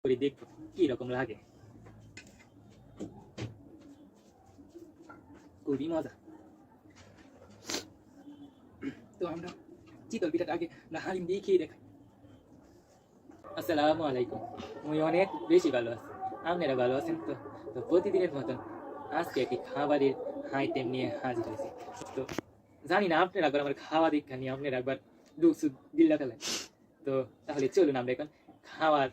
করে দেখবো কি রকম লাগে। খুবই মজা। তো আমরা চিতল পিঠাটা আগে না হালিম দিয়ে খেয়ে দেখাই। আসসালামু আলাইকুম। আমি অনেক বেশি ভালো আছি, আপনারা ভালো আছেন তো? তো প্রতিদিনের মতন আজকে একটি খাবারের আইটেম নিয়ে হাজির হয়েছি। তো জানি না আপনারা একবার আমার খাওয়া দীক্ষা নিয়ে আপনারা একবার দুঃখ সুখ দিল্লা ফেলেন। তো তাহলে চলুন আমরা এখন খাওয়ার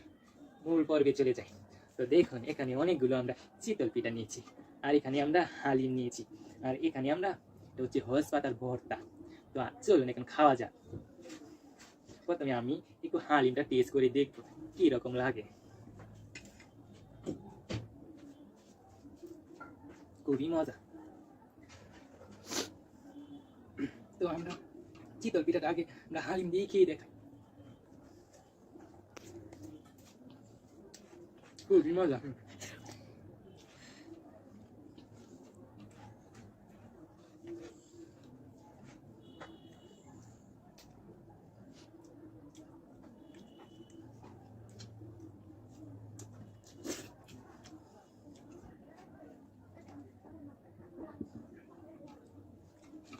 মূল পর্বে চলে যাই। তো দেখুন এখানে অনেকগুলো আমরা চিতল পিঠা নিয়েছি, আর এখানে আমরা হালিম নিয়েছি, আর এখানে আমরা এটা হচ্ছে হস পাতার ভর্তা। তো চলুন এখন খাওয়া যাক। প্রথমে আমি একটু হালিমটা টেস্ট করে দেখবো কি রকম লাগে। খুবই মজা। তো আমরা চিতল পিঠাটা আগে হালিম দিয়ে খেয়ে দেখাই। খুবই মজা।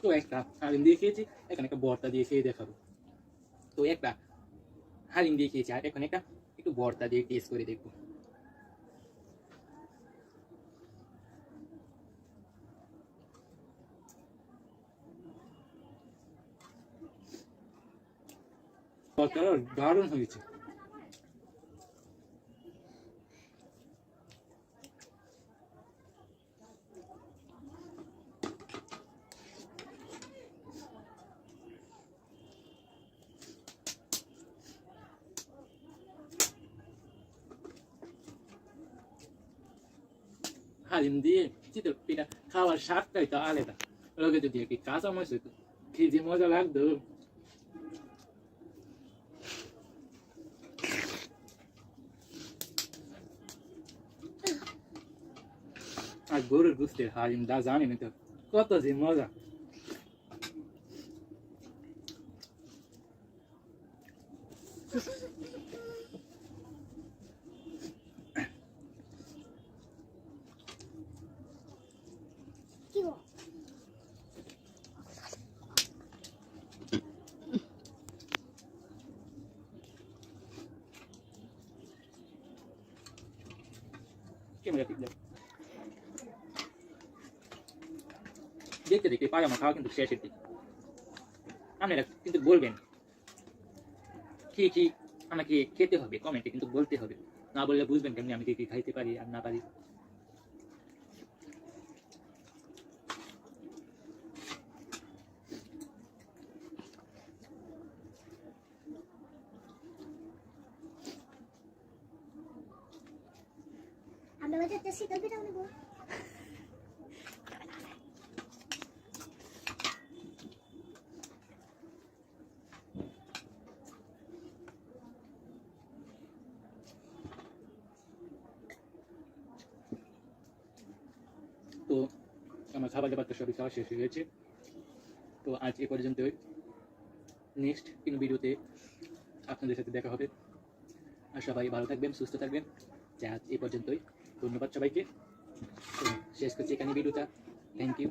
তো একটা হালিম দিয়ে খেয়েছি, এখানে একটা ভর্তা দিয়ে খেয়ে দেখাবো। তো একটা হালিম দিয়ে খেয়েছি, আর এখন একটা একটু ভর্তা দিয়ে টেস্ট করে দেখবো। ভর্তাটা দারুণ হয়েছে। হালিম দিয়ে চিতল পিঠা খাওয়ার স্বাদটাই তো আলাদা। লগে যদি একটি কাঁচা মাছ হইতো কি যে মজা লাগতো। আর গরুর গোস্তের হালিম দা জানেন তো কত যে মজা। দেখতে দেখতে পায় আমার খাওয়া কিন্তু শেষের দিকে। আপনারা কিন্তু বলবেন কি কি আমাকে খেতে হবে, কমেন্টে কিন্তু বলতে হবে। না বললে বুঝবেন কেমনি আমি কি কি খাইতে পারি আর না পারি। আমরা বাজার থেকে শীতল পিঠা নেব। তো আমার খাবার দাবার তো সবই খাওয়া শেষ হয়ে গেছে। তো আজ এ পর্যন্তই। নেক্সট কোনো ভিডিওতে আপনাদের সাথে দেখা হবে। আর সবাই ভালো থাকবেন, সুস্থ থাকবেন। আজ এ পর্যন্তই। ধন্যবাদ সবাইকে। তো শেষ করছি এখানে ভিডিওটা। Thank you.